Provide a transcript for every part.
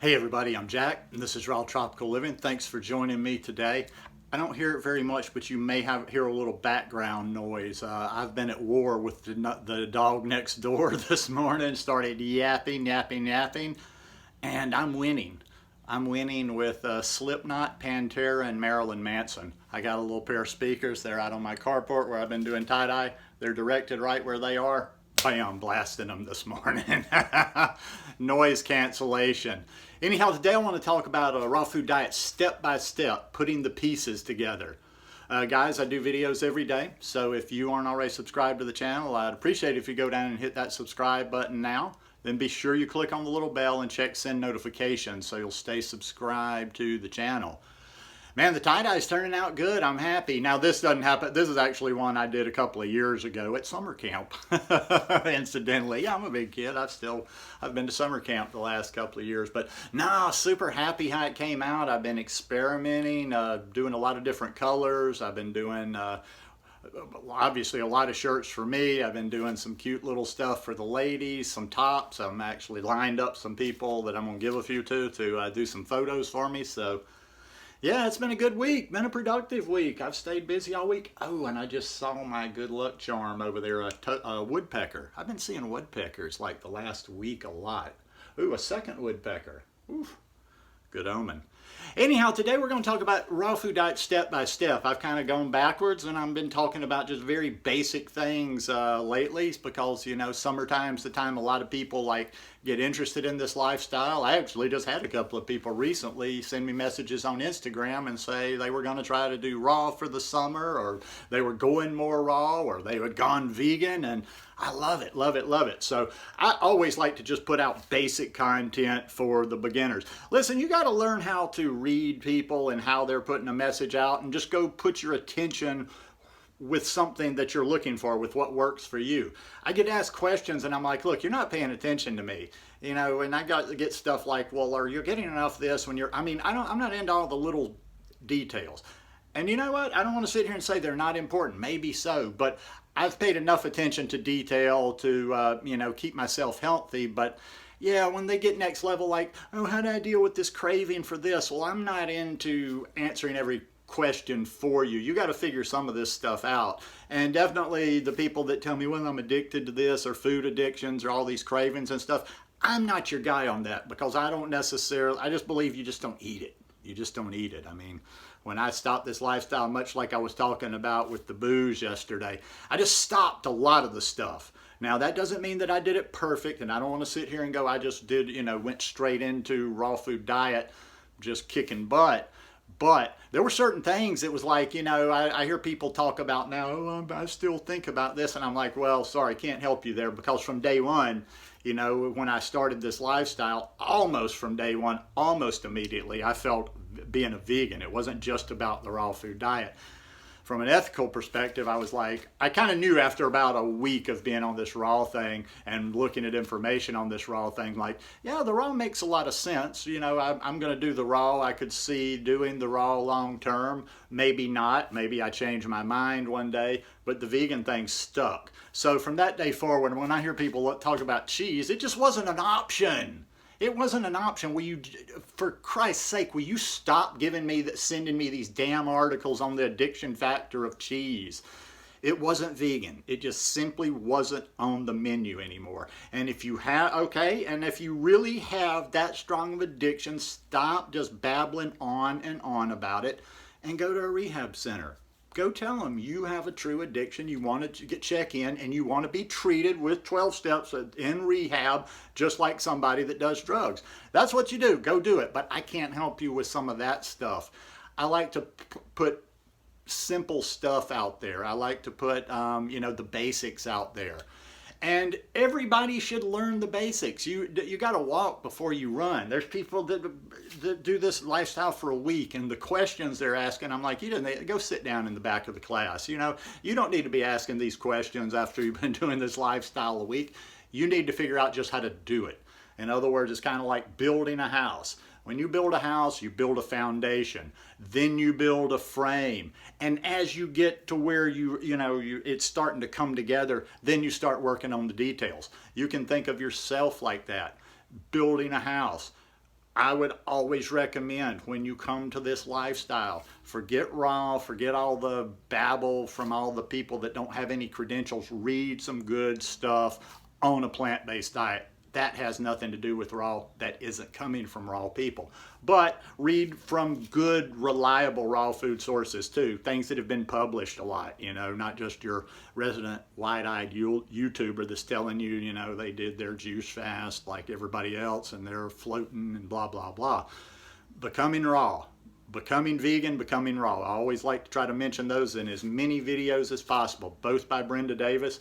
Hey everybody, I'm Jack, and this is Raw Tropical Living. Thanks for joining me today. I don't hear it very much, but you may hear a little background noise. I've been at war with the dog next door this morning, started yapping, and I'm winning. I'm winning with Slipknot, Pantera, and Marilyn Manson. I got a little pair of speakers. They're out on my carport where I've been doing tie-dye. They're directed right where they are. Bam, blasting them this morning. Noise cancellation. Anyhow, today I want to talk about a raw food diet step by step, putting the pieces together. Guys, I do videos every day, so if you aren't already subscribed to the channel, I'd appreciate it if you go down and hit that subscribe button now. Then be sure you click on the little bell and check send notifications so you'll stay subscribed to the channel. Man, the tie-dye's turning out good. I'm happy. Now, this doesn't happen. This is actually one I did a couple of years ago at summer camp. Incidentally, yeah, I'm a big kid. I've been to summer camp the last couple of years. But no, super happy how it came out. I've been experimenting, doing a lot of different colors. I've been doing obviously a lot of shirts for me. I've been doing some cute little stuff for the ladies, some tops. I'm actually lined up some people that I'm going to give a few to do some photos for me. So yeah, it's been a good week, been a productive week. I've stayed busy all week. Oh, and I just saw my good luck charm over there, a woodpecker. I've been seeing woodpeckers like the last week a lot. Ooh, a second woodpecker. Oof, good omen. Anyhow, today we're going to talk about raw food diet step by step. I've kind of gone backwards and I've been talking about just very basic things lately because, you know, summertime's the time a lot of people like get interested in this lifestyle. I actually just had a couple of people recently send me messages on Instagram and say they were going to try to do raw for the summer, or they were going more raw, or they had gone vegan, and I love it, love it, love it. So I always like to just put out basic content for the beginners. Listen, you got to learn how to read people and how they're putting a message out, and just go put your attention with something that you're looking for, with what works for you. I get asked questions and I'm like, look, you're not paying attention to me. You know, and I get stuff like, well, are you getting enough of this when you're, I'm not into all the little details. And you know what? I don't want to sit here and say they're not important. Maybe so, but I've paid enough attention to detail to, keep myself healthy. But yeah, when they get next level, like, oh, how do I deal with this craving for this? Well, I'm not into answering every question for you. You got to figure some of this stuff out. And definitely the people that tell me, well, I'm addicted to this, or food addictions, or all these cravings and stuff, I'm not your guy on that, because I just believe you just don't eat it. You just don't eat it. I mean, when I stopped this lifestyle, much like I was talking about with the booze yesterday, I just stopped a lot of the stuff. Now, that doesn't mean that I did it perfect, and I don't want to sit here and go, I just went straight into raw food diet, just kicking butt. But there were certain things that was like, I hear people talk about now, oh, I still think about this. And I'm like, well, sorry, can't help you there, because from day one, when I started this lifestyle, almost from day one, almost immediately, I felt being a vegan. It wasn't just about the raw food diet. From an ethical perspective, I was like, I kind of knew after about a week of being on this raw thing and looking at information on this raw thing, like, yeah, the raw makes a lot of sense. I'm going to do the raw. I could see doing the raw long term. Maybe not. Maybe I change my mind one day, but the vegan thing stuck. So from that day forward, when I hear people talk about cheese, it just wasn't an option. It wasn't an option. For Christ's sake, will you stop sending me these damn articles on the addiction factor of cheese? It wasn't vegan. It just simply wasn't on the menu anymore. And if you really have that strong of addiction, stop just babbling on and on about it and go to a rehab center. Go tell them you have a true addiction, you want to check in, and you want to be treated with 12 steps in rehab, just like somebody that does drugs. That's what you do. Go do it. But I can't help you with some of that stuff. I like to put simple stuff out there. I like to put, the basics out there. And everybody should learn the basics. You got to walk before you run. There's people that do this lifestyle for a week, and the questions they're asking, I'm like, go sit down in the back of the class. You don't need to be asking these questions after you've been doing this lifestyle a week. You need to figure out just how to do it. In other words, it's kind of like building a house. When you build a house, you build a foundation, then you build a frame. And as you get to where it's starting to come together, then you start working on the details. You can think of yourself like that, building a house. I would always recommend when you come to this lifestyle, forget raw, forget all the babble from all the people that don't have any credentials. Read some good stuff on a plant-based diet. That has nothing to do with raw. That isn't coming from raw people. But read from good, reliable raw food sources too. Things that have been published a lot, you know, not just your resident wide-eyed YouTuber that's telling you, you know, they did their juice fast like everybody else and they're floating and blah, blah, blah. Becoming raw, becoming vegan, becoming raw. I always like to try to mention those in as many videos as possible, both by Brenda Davis.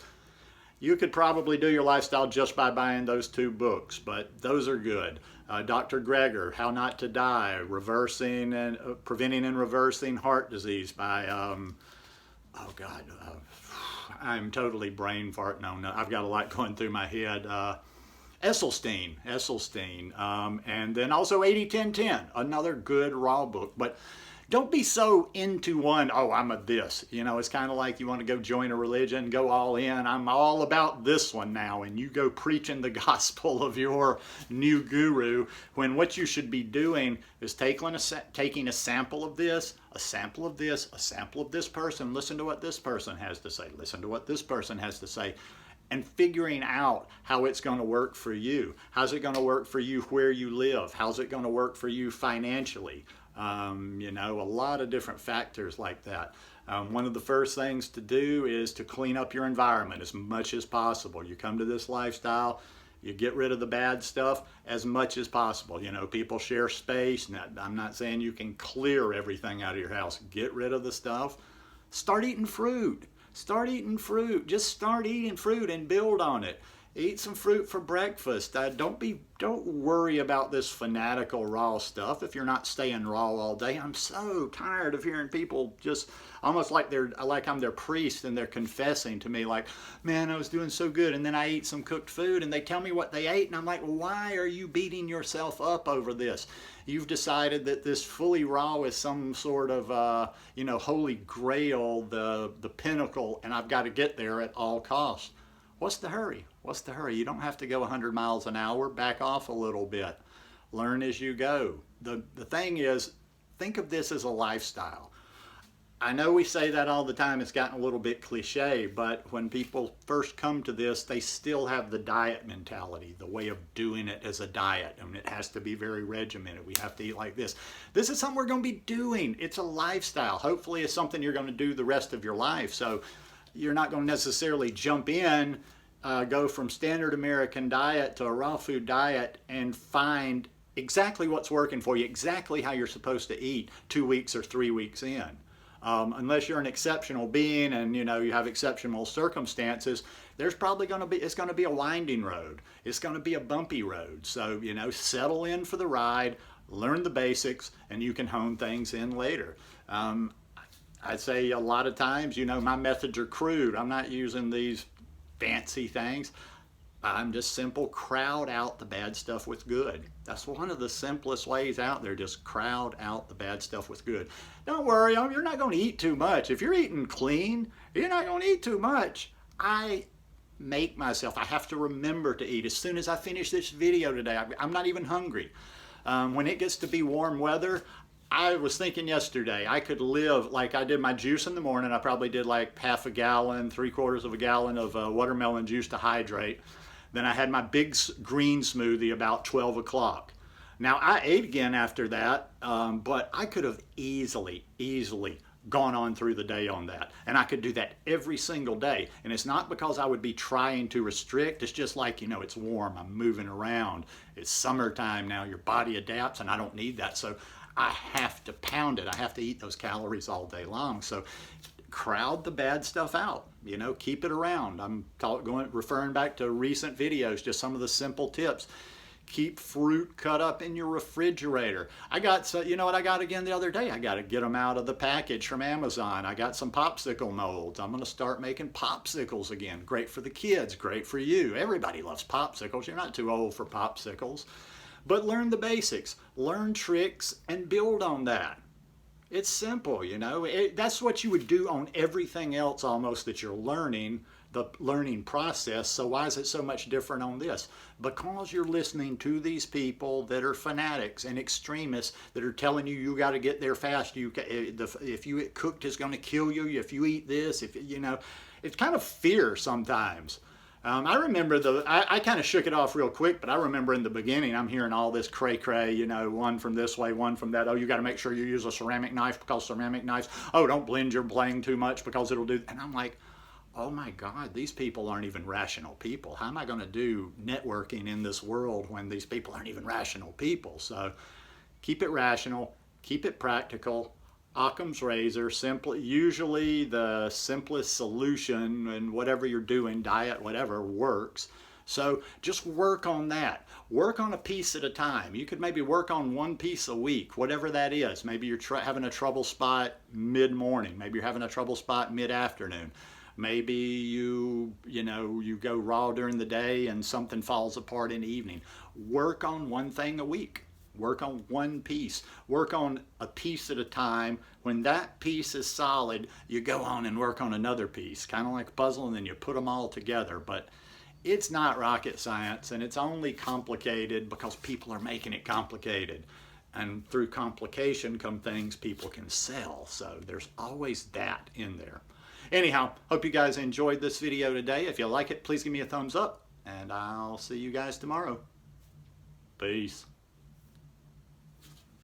You could probably do your lifestyle just by buying those 2 books, but those are good. Dr. Greger, How Not to Die, Reversing and Preventing and Reversing Heart Disease by, oh God, I'm totally brain farting on that. I've got a lot going through my head. Esselstyn, and then also 80-10-10, another good raw book. But don't be so into one, oh, I'm a this. You know, it's kind of like you want to go join a religion, go all in. I'm all about this one now. And you go preaching the gospel of your new guru, when what you should be doing is taking a sample of this, a sample of this, a sample of this person. Listen to what this person has to say. Listen to what this person has to say. And figuring out how it's going to work for you. How's it going to work for you where you live? How's it going to work for you financially? You know, a lot of different factors like that. One of the first things to do is to clean up your environment as much as possible. You come to this lifestyle, you get rid of the bad stuff as much as possible. You know, people share space. Now, I'm not saying you can clear everything out of your house. Get rid of the stuff. Start eating fruit. Start eating fruit. Just start eating fruit and build on it. Eat some fruit for breakfast. Don't worry about this fanatical raw stuff if you're not staying raw all day. I'm so tired of hearing people just almost like I'm their priest and they're confessing to me like, man, I was doing so good, and then I eat some cooked food and they tell me what they ate, and I'm like, why are you beating yourself up over this? You've decided that this fully raw is some sort of you know, holy grail, the pinnacle, and I've got to get there at all costs. What's the hurry? What's the hurry? You don't have to go 100 miles an hour. Back off a little bit. Learn as you go. The thing is, think of this as a lifestyle. I know we say that all the time. It's gotten a little bit cliche, but when people first come to this, they still have the diet mentality, the way of doing it as a diet. I mean, it has to be very regimented. We have to eat like this. This is something we're going to be doing. It's a lifestyle. Hopefully it's something you're going to do the rest of your life. So you're not going to necessarily jump in, go from standard American diet to a raw food diet and find exactly what's working for you, exactly how you're supposed to eat 2 weeks or 3 weeks in. Unless you're an exceptional being and you know you have exceptional circumstances, there's probably going to be, it's going to be a winding road. It's going to be a bumpy road. So, you know, settle in for the ride, learn the basics, and you can hone things in later. I'd say a lot of times, you know, my methods are crude. I'm not using these fancy things. I'm just simple, crowd out the bad stuff with good. That's one of the simplest ways out there, just crowd out the bad stuff with good. Don't worry, you're not going to eat too much. If you're eating clean, you're not going to eat too much. I make myself, I have to remember to eat. As soon as I finish this video today, I'm not even hungry. When it gets to be warm weather, I was thinking yesterday, I could live, like I did my juice in the morning. I probably did like half a gallon, 3/4 of a gallon of watermelon juice to hydrate. Then I had my big green smoothie about 12 o'clock. Now I ate again after that, but I could have easily gone on through the day on that. And I could do that every single day. And it's not because I would be trying to restrict. It's just like, you know, it's warm, I'm moving around. It's summertime now, your body adapts, and I don't need that. So I have to pound it. I have to eat those calories all day long. So crowd the bad stuff out, you know, keep it around. I'm referring back to recent videos, just some of the simple tips. Keep fruit cut up in your refrigerator. You know what I got again the other day? I got to get them out of the package from Amazon. I got some popsicle molds. I'm going to start making popsicles again. Great for the kids, great for you. Everybody loves popsicles. You're not too old for popsicles. But learn the basics, learn tricks, and build on that. It's simple, you know. That's what you would do on everything else almost that you're learning. the learning process. So why is it so much different on this? Because you're listening to these people that are fanatics and extremists that are telling you you got to get there fast. If you get cooked, it's going to kill you. If you eat this, it's kind of fear sometimes. I remember I kind of shook it off real quick, but I remember in the beginning, I'm hearing all this cray-cray, one from this way, one from that. Oh, you got to make sure you use a ceramic knife because ceramic knives. Oh, don't blend your playing too much because it'll do. And I'm like, oh my God, these people aren't even rational people. How am I going to do networking in this world when these people aren't even rational people? So keep it rational, keep it practical. Occam's razor, usually the simplest solution, and whatever you're doing, diet, whatever, works. So just work on that. Work on a piece at a time. You could maybe work on one piece a week, whatever that is. Maybe you're having a trouble spot mid-morning. Maybe you're having a trouble spot mid-afternoon. Maybe you go raw during the day and something falls apart in the evening. Work on one thing a week. Work on one piece. Work on a piece at a time. When that piece is solid, you go on and work on another piece, kind of like a puzzle, and then you put them all together. But it's not rocket science, and it's only complicated because people are making it complicated. And through complication come things people can sell. So there's always that in there. Anyhow, hope you guys enjoyed this video today. If you like it, please give me a thumbs up, and I'll see you guys tomorrow. Peace.